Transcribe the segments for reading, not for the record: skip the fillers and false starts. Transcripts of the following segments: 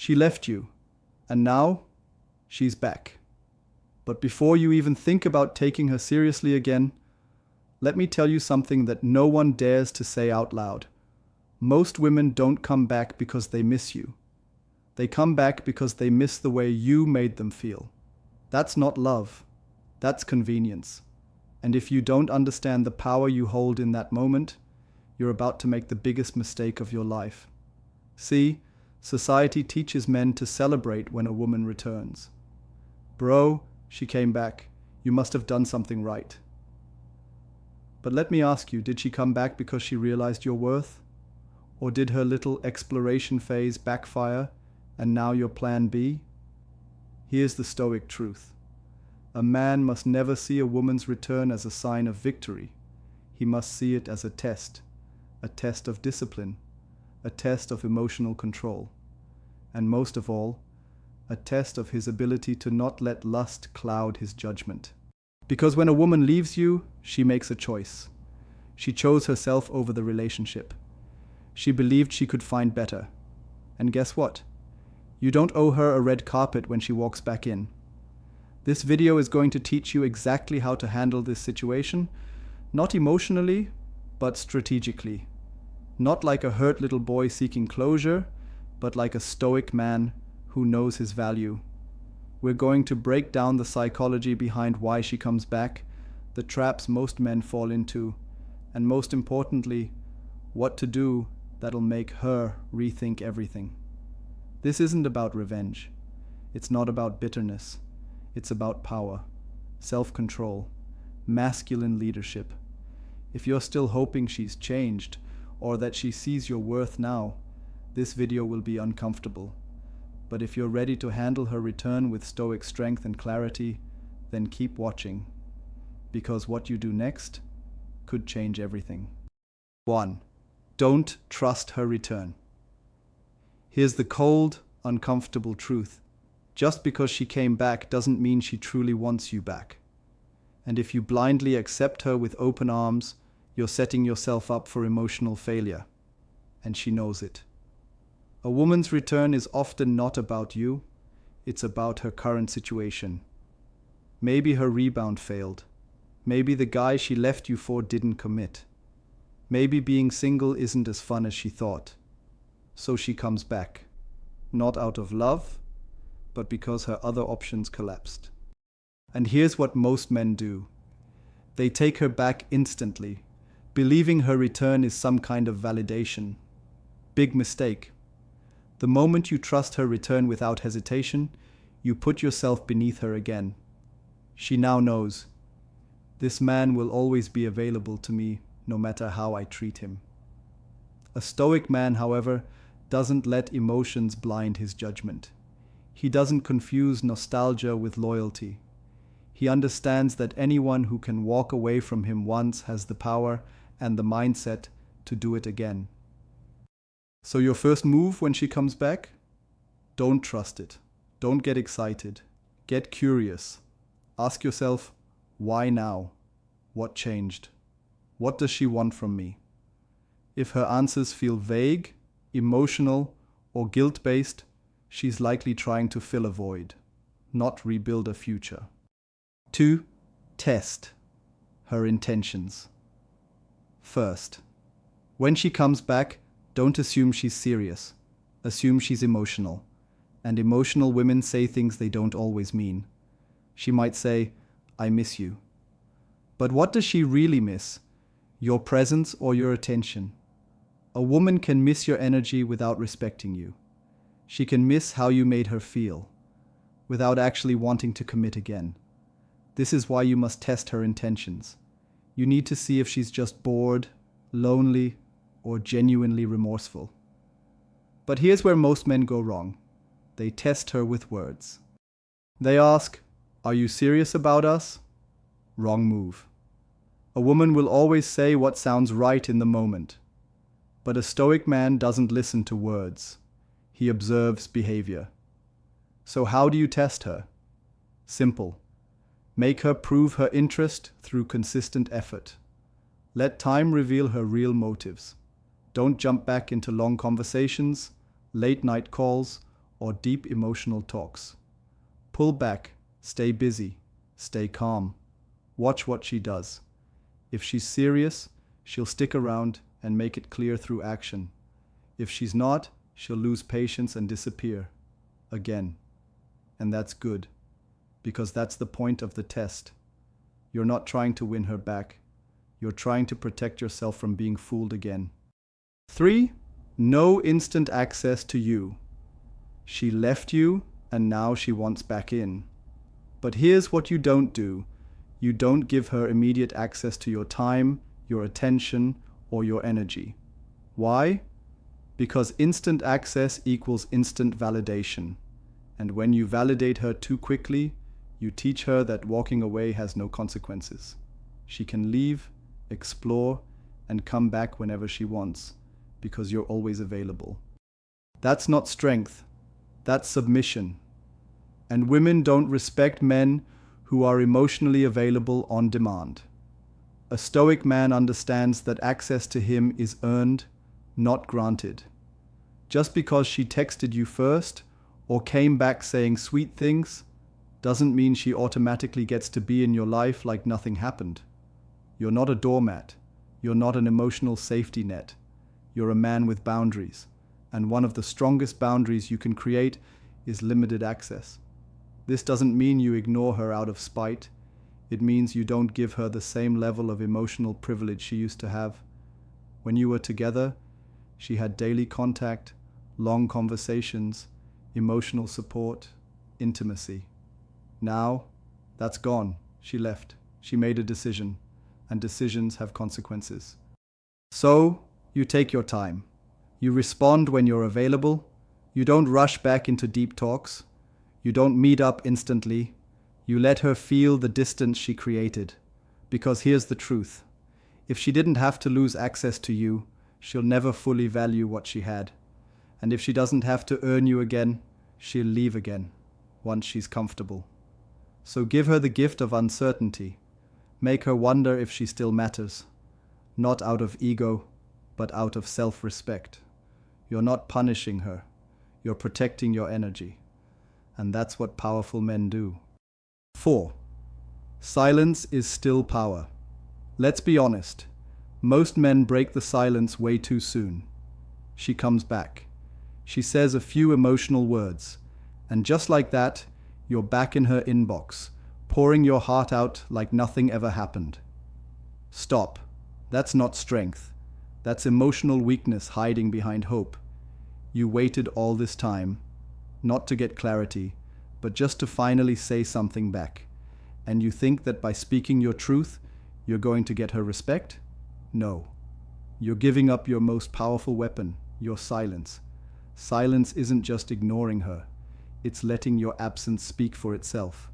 She left you, and now she's back. But before you even think about taking her seriously again, let me tell you something that no one dares to say out loud. Most women don't come back because they miss you. They come back because they miss the way you made them feel. That's not love. That's convenience. And if you don't understand the power you hold in that moment, you're about to make the biggest mistake of your life. See, society teaches men to celebrate when a woman returns. Bro, she came back. You must have done something right. But let me ask you, did she come back because she realized your worth? Or did her little exploration phase backfire, and now you're plan B? Here's the Stoic truth. A man must never see a woman's return as a sign of victory. He must see it as a test of discipline, a test of emotional control, and most of all, a test of his ability to not let lust cloud his judgment. Because when a woman leaves you, she makes a choice. She chose herself over the relationship. She believed she could find better. And guess what? You don't owe her a red carpet when she walks back in. This video is going to teach you exactly how to handle this situation, not emotionally, but strategically. Not like a hurt little boy seeking closure, but like a stoic man who knows his value. We're going to break down the psychology behind why she comes back, the traps most men fall into, and most importantly, what to do that'll make her rethink everything. This isn't about revenge. It's not about bitterness. It's about power, self-control, masculine leadership. If you're still hoping she's changed, or that she sees your worth now, this video will be uncomfortable. But if you're ready to handle her return with stoic strength and clarity, then keep watching. Because what you do next could change everything. 1. Don't trust her return. Here's the cold, uncomfortable truth. Just because she came back doesn't mean she truly wants you back. And if you blindly accept her with open arms, you're setting yourself up for emotional failure. And she knows it. A woman's return is often not about you, it's about her current situation. Maybe her rebound failed. Maybe the guy she left you for didn't commit. Maybe being single isn't as fun as she thought. So she comes back. Not out of love, but because her other options collapsed. And here's what most men do. They take her back instantly, believing her return is some kind of validation. Big mistake. The moment you trust her return without hesitation, you put yourself beneath her again. She now knows, this man will always be available to me, no matter how I treat him. A stoic man, however, doesn't let emotions blind his judgment. He doesn't confuse nostalgia with loyalty. He understands that anyone who can walk away from him once has the power and the mindset to do it again. So your first move when she comes back? Don't trust it. Don't get excited. Get curious. Ask yourself, why now? What changed? What does she want from me? If her answers feel vague, emotional, or guilt-based, she's likely trying to fill a void, not rebuild a future. 2. Test her intentions. First, when she comes back, don't assume she's serious. Assume she's emotional. And emotional women say things they don't always mean. She might say, I miss you. But what does she really miss? Your presence or your attention? A woman can miss your energy without respecting you. She can miss how you made her feel, without actually wanting to commit again. This is why you must test her intentions. You need to see if she's just bored, lonely, or genuinely remorseful. But here's where most men go wrong. They test her with words. They ask, are you serious about us? Wrong move. A woman will always say what sounds right in the moment. But a stoic man doesn't listen to words. He observes behavior. So how do you test her? Simple. Make her prove her interest through consistent effort. Let time reveal her real motives. Don't jump back into long conversations, late night calls, or deep emotional talks. Pull back, stay busy, stay calm. Watch what she does. If she's serious, she'll stick around and make it clear through action. If she's not, she'll lose patience and disappear. Again. And that's good, because that's the point of the test. You're not trying to win her back. You're trying to protect yourself from being fooled again. 3. No instant access to you. She left you, and now she wants back in. But here's what you don't do. You don't give her immediate access to your time, your attention, or your energy. Why? Because instant access equals instant validation. And when you validate her too quickly, you teach her that walking away has no consequences. She can leave, explore, and come back whenever she wants, because you're always available. That's not strength. That's submission. And women don't respect men who are emotionally available on demand. A Stoic man understands that access to him is earned, not granted. Just because she texted you first or came back saying sweet things doesn't mean she automatically gets to be in your life like nothing happened. You're not a doormat. You're not an emotional safety net. You're a man with boundaries. And one of the strongest boundaries you can create is limited access. This doesn't mean you ignore her out of spite. It means you don't give her the same level of emotional privilege she used to have. When you were together, she had daily contact, long conversations, emotional support, intimacy. Now, that's gone. She left. She made a decision, and decisions have consequences. So, you take your time. You respond when you're available. You don't rush back into deep talks. You don't meet up instantly. You let her feel the distance she created. Because here's the truth. If she didn't have to lose access to you, she'll never fully value what she had. And if she doesn't have to earn you again, she'll leave again, once she's comfortable. So give her the gift of uncertainty. Make her wonder if she still matters. Not out of ego, but out of self-respect. You're not punishing her. You're protecting your energy. And that's what powerful men do. 4. Silence is still power. Let's be honest. Most men break the silence way too soon. She comes back. She says a few emotional words. And just like that, you're back in her inbox, pouring your heart out like nothing ever happened. Stop. That's not strength. That's emotional weakness hiding behind hope. You waited all this time, not to get clarity, but just to finally say something back. And you think that by speaking your truth, you're going to get her respect? No. You're giving up your most powerful weapon, your silence. Silence isn't just ignoring her. It's letting your absence speak for itself.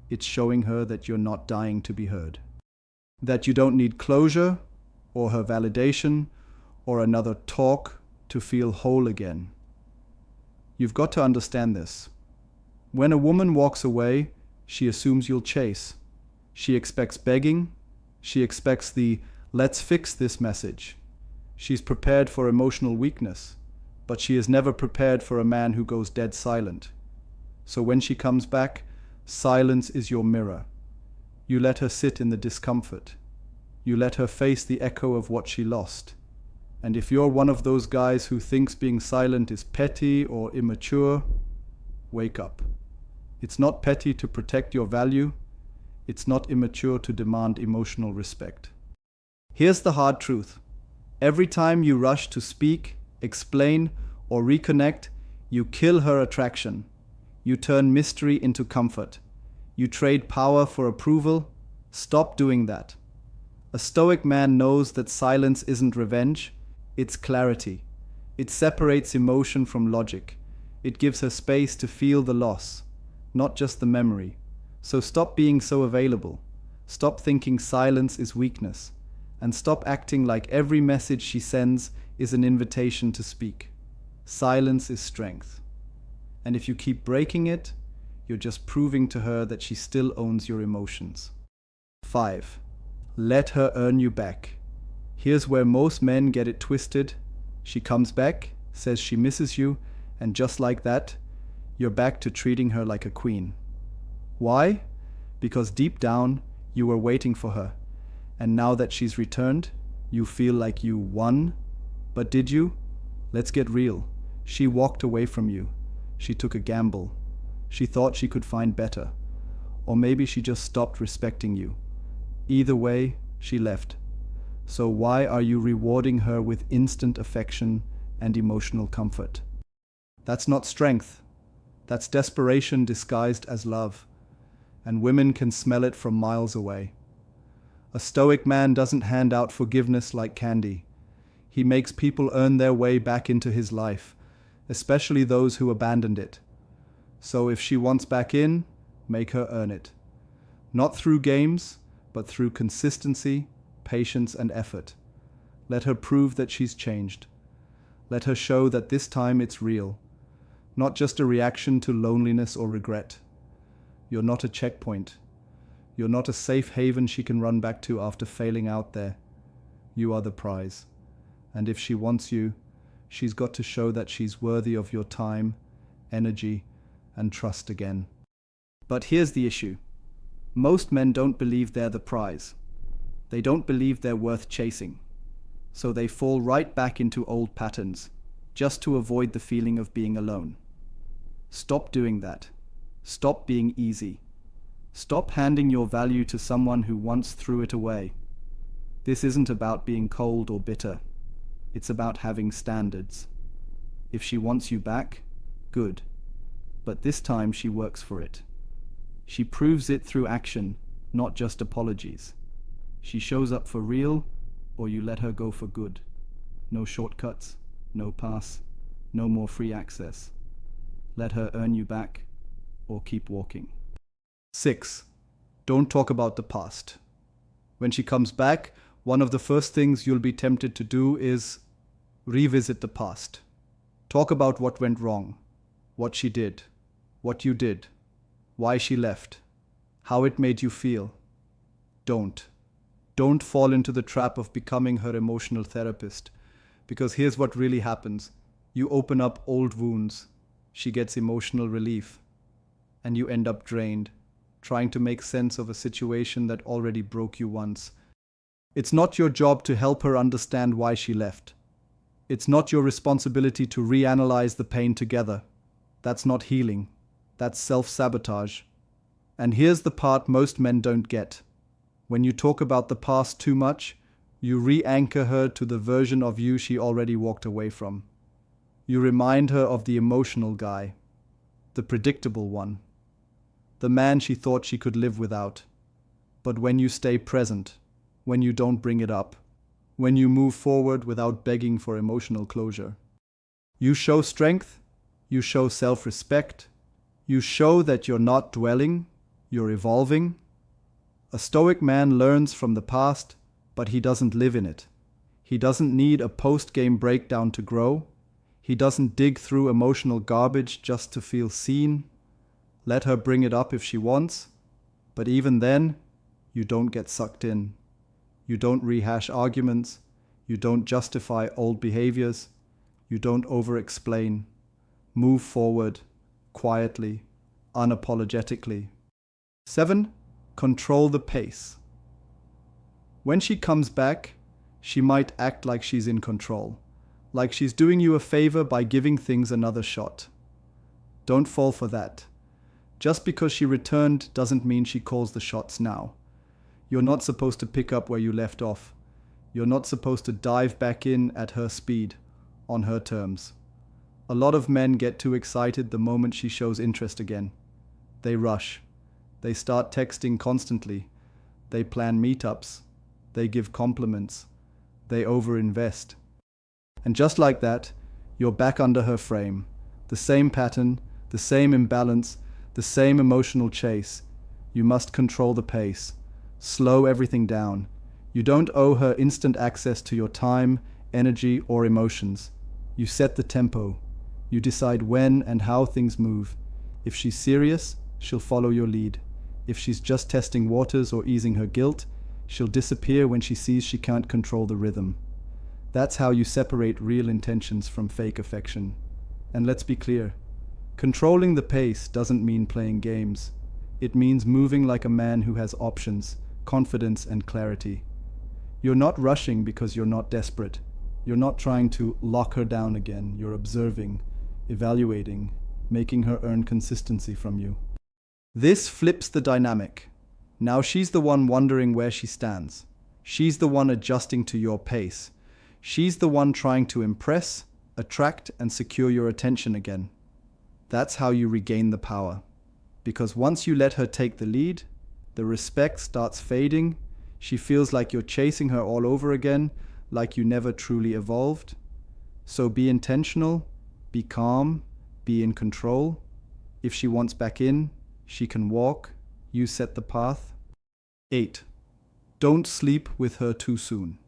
It's showing her that you're not dying to be heard. That you don't need closure, or her validation, or another talk to feel whole again. You've got to understand this. When a woman walks away, she assumes you'll chase. She expects begging. She expects the "let's fix this" message. She's prepared for emotional weakness, but she is never prepared for a man who goes dead silent. So when she comes back, silence is your mirror. You let her sit in the discomfort. You let her face the echo of what she lost. And if you're one of those guys who thinks being silent is petty or immature, wake up. It's not petty to protect your value. It's not immature to demand emotional respect. Here's the hard truth. Every time you rush to speak, explain, or reconnect, you kill her attraction. You turn mystery into comfort. You trade power for approval. Stop doing that. A Stoic man knows that silence isn't revenge. It's clarity. It separates emotion from logic. It gives her space to feel the loss, not just the memory. So stop being so available. Stop thinking silence is weakness. And stop acting like every message she sends is an invitation to speak. Silence is strength. And if you keep breaking it, you're just proving to her that she still owns your emotions. 5. Let her earn you back. Here's where most men get it twisted. She comes back, says she misses you, and just like that, You're back to treating her like a queen. Why? Because deep down, you were waiting for her. And now that she's returned, you feel like you won. But did you? Let's get real. She walked away from you. She took a gamble. She thought she could find better. Or maybe she just stopped respecting you. Either way, she left. So why are you rewarding her with instant affection and emotional comfort? That's not strength. That's desperation disguised as love. And women can smell it from miles away. A Stoic man doesn't hand out forgiveness like candy. He makes people earn their way back into his life, especially those who abandoned it. So if she wants back in, make her earn it. Not through games, but through consistency, patience, and effort. Let her prove that she's changed. Let her show that this time it's real, not just a reaction to loneliness or regret. You're not a checkpoint. You're not a safe haven she can run back to after failing out there. You are the prize. And if she wants you, she's got to show that she's worthy of your time, energy, and trust again. But here's the issue. Most men don't believe they're the prize. They don't believe they're worth chasing. So they fall right back into old patterns, just to avoid the feeling of being alone. Stop doing that. Stop being easy. Stop handing your value to someone who once threw it away. This isn't about being cold or bitter. It's about having standards. If she wants you back, good. But this time she works for it. She proves it through action, not just apologies. She shows up for real, or you let her go for good. No shortcuts, no pass, no more free access. Let her earn you back, or keep walking. 6. Don't talk about the past. When she comes back, one of the first things you'll be tempted to do is revisit the past. Talk about what went wrong, what she did, what you did, why she left, how it made you feel. Don't fall into the trap of becoming her emotional therapist, because here's what really happens. You open up old wounds, she gets emotional relief, and you end up drained, trying to make sense of a situation that already broke you once. It's not your job to help her understand why she left. It's not your responsibility to reanalyze the pain together. That's not healing. That's self-sabotage. And here's the part most men don't get. When you talk about the past too much, you re-anchor her to the version of you she already walked away from. You remind her of the emotional guy, the predictable one, the man she thought she could live without. But when you stay present, when you don't bring it up, when you move forward without begging for emotional closure, you show strength, you show self-respect, you show that you're not dwelling, you're evolving. A Stoic man learns from the past, but he doesn't live in it. He doesn't need a post-game breakdown to grow. He doesn't dig through emotional garbage just to feel seen. Let her bring it up if she wants, but even then, you don't get sucked in. You don't rehash arguments. You don't justify old behaviors. You don't over-explain. Move forward, quietly, unapologetically. 7. Control the pace. When she comes back, she might act like she's in control, like she's doing you a favor by giving things another shot. Don't fall for that. Just because she returned doesn't mean she calls the shots now. You're not supposed to pick up where you left off. You're not supposed to dive back in at her speed, on her terms. A lot of men get too excited the moment she shows interest again. They rush. They start texting constantly. They plan meetups. They give compliments. They overinvest. And just like that, you're back under her frame. The same pattern, the same imbalance, the same emotional chase. You must control the pace. Slow everything down. You don't owe her instant access to your time, energy, or emotions. You set the tempo. You decide when and how things move. If she's serious, she'll follow your lead. If she's just testing waters or easing her guilt, she'll disappear when she sees she can't control the rhythm. That's how you separate real intentions from fake affection. And let's be clear, Controlling the pace doesn't mean playing games. It means moving like a man who has options, confidence, and clarity. You're not rushing because you're not desperate. You're not trying to lock her down again. You're observing, evaluating, making her earn consistency from you. This flips the dynamic. Now she's the one wondering where she stands. She's the one adjusting to your pace. She's the one trying to impress, attract, and secure your attention again. That's how you regain the power. Because once you let her take the lead, the respect starts fading. She feels like you're chasing her all over again, like you never truly evolved. So be intentional, be calm, be in control. If she wants back in, she can walk. You set the path. 8. Don't sleep with her too soon.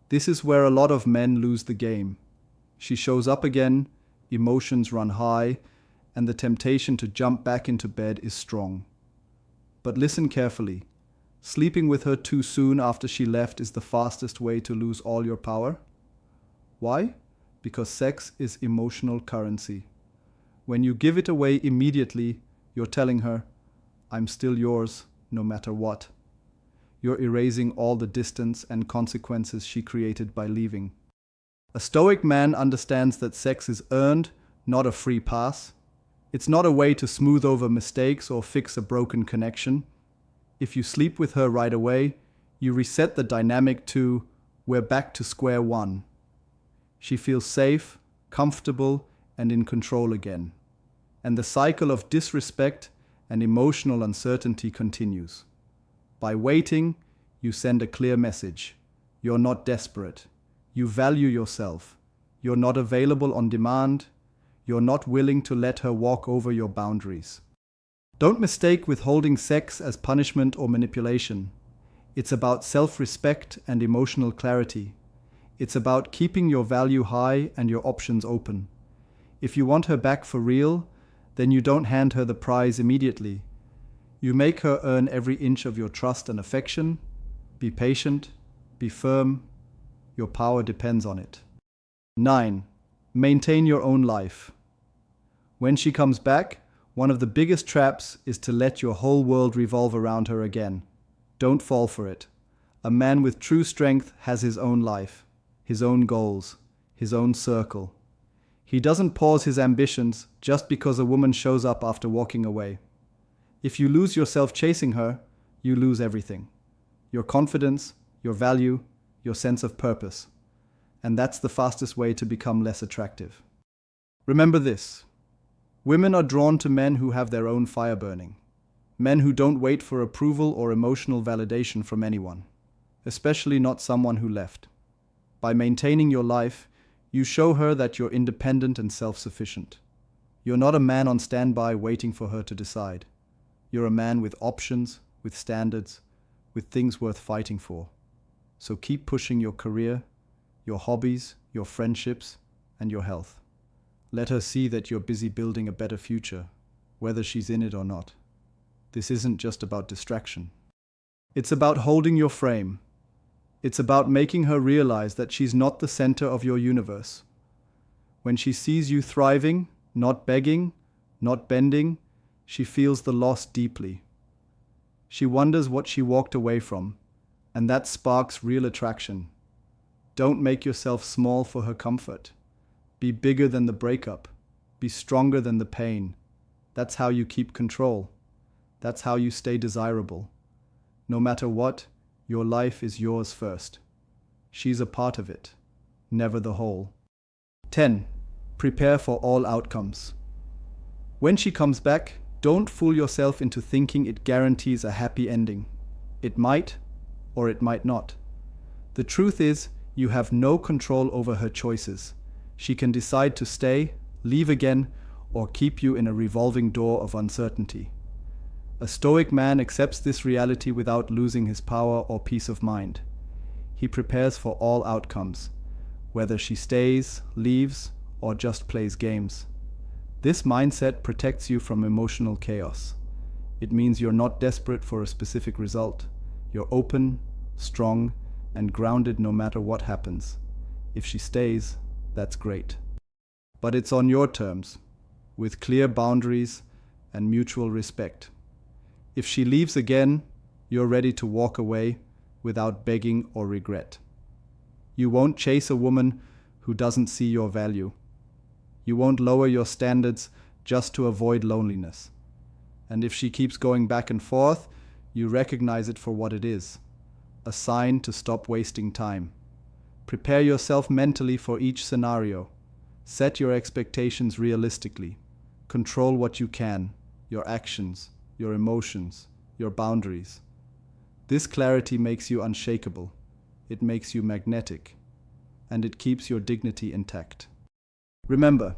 This is where a lot of men lose the game. She shows up again, emotions run high, and the temptation to jump back into bed is strong. But listen carefully. Sleeping with her too soon after she left is the fastest way to lose all your power. Why? Because sex is emotional currency. When you give it away immediately, you're telling her, I'm still yours, no matter what. You're erasing all the distance and consequences she created by leaving. A Stoic man understands that sex is earned, not a free pass. It's not a way to smooth over mistakes or fix a broken connection. If you sleep with her right away, you reset the dynamic to, we're back to square one. She feels safe, comfortable, and in control again. And the cycle of disrespect and emotional uncertainty continues. By waiting, you send a clear message. You're not desperate. You value yourself. You're not available on demand. You're not willing to let her walk over your boundaries. Don't mistake withholding sex as punishment or manipulation. It's about self-respect and emotional clarity. It's about keeping your value high and your options open. If you want her back for real, then you don't hand her the prize immediately. You make her earn every inch of your trust and affection. Be patient, be firm. Your power depends on it. 9. Maintain your own life. When she comes back, one of the biggest traps is to let your whole world revolve around her again. Don't fall for it. A man with true strength has his own life, his own goals, his own circle. He doesn't pause his ambitions just because a woman shows up after walking away. If you lose yourself chasing her, you lose everything. Your confidence, your value, your sense of purpose. And that's the fastest way to become less attractive. Remember this. Women are drawn to men who have their own fire burning. Men who don't wait for approval or emotional validation from anyone, especially not someone who left. By maintaining your life, you show her that you're independent and self-sufficient. You're not a man on standby waiting for her to decide. You're a man with options, with standards, with things worth fighting for. So keep pushing your career, your hobbies, your friendships, and your health. Let her see that you're busy building a better future, whether she's in it or not. This isn't just about distraction. It's about holding your frame. It's about making her realize that she's not the center of your universe. When she sees you thriving, not begging, not bending, she feels the loss deeply. She wonders what she walked away from, and that sparks real attraction. Don't make yourself small for her comfort. Be bigger than the breakup. Be stronger than the pain. That's how you keep control. That's how you stay desirable. No matter what, your life is yours first. She's a part of it, never the whole. 10. Prepare for all outcomes. When she comes back, don't fool yourself into thinking it guarantees a happy ending. It might, or it might not. The truth is, you have no control over her choices. She can decide to stay, leave again, or keep you in a revolving door of uncertainty. A Stoic man accepts this reality without losing his power or peace of mind. He prepares for all outcomes, whether she stays, leaves, or just plays games. This mindset protects you from emotional chaos. It means you're not desperate for a specific result. You're open, strong, and grounded no matter what happens. If she stays, that's great. But it's on your terms. with clear boundaries and mutual respect. If she leaves again, you're ready to walk away without begging or regret. You won't chase a woman who doesn't see your value. You won't lower your standards just to avoid loneliness. And if she keeps going back and forth, you recognize it for what it is, a sign to stop wasting time. Prepare yourself mentally for each scenario. Set your expectations realistically. Control what you can, your actions, your emotions, your boundaries. This clarity makes you unshakable. It makes you magnetic. And it keeps your dignity intact. Remember,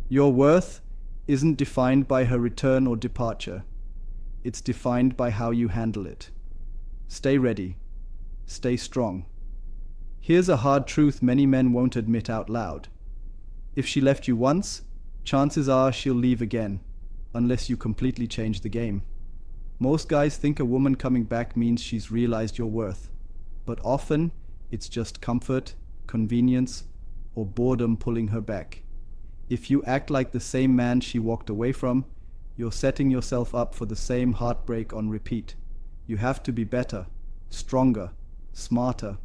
your worth isn't defined by her return or departure. It's defined by how you handle it. Stay ready. Stay strong. Here's a hard truth many men won't admit out loud. If she left you once, chances are she'll leave again, unless you completely change the game. Most guys think a woman coming back means she's realized your worth, but often it's just comfort, convenience, or boredom pulling her back. If you act like the same man she walked away from, you're setting yourself up for the same heartbreak on repeat. You have to be better, stronger, smarter.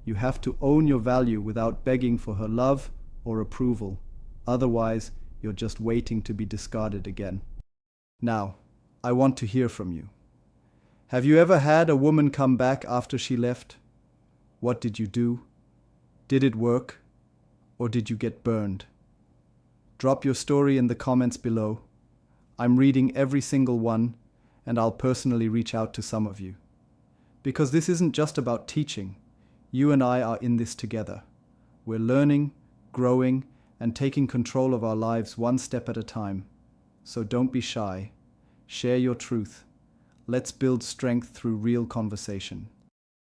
You have to own your value without begging for her love or approval. Otherwise, you're just waiting to be discarded again. Now, I want to hear from you. Have you ever had a woman come back after she left? What did you do? Did it work? Or did you get burned? Drop your story in the comments below. I'm reading every single one, and I'll personally reach out to some of you. Because this isn't just about teaching. You and I are in this together. We're learning, growing, and taking control of our lives one step at a time. So don't be shy. Share your truth. Let's build strength through real conversation.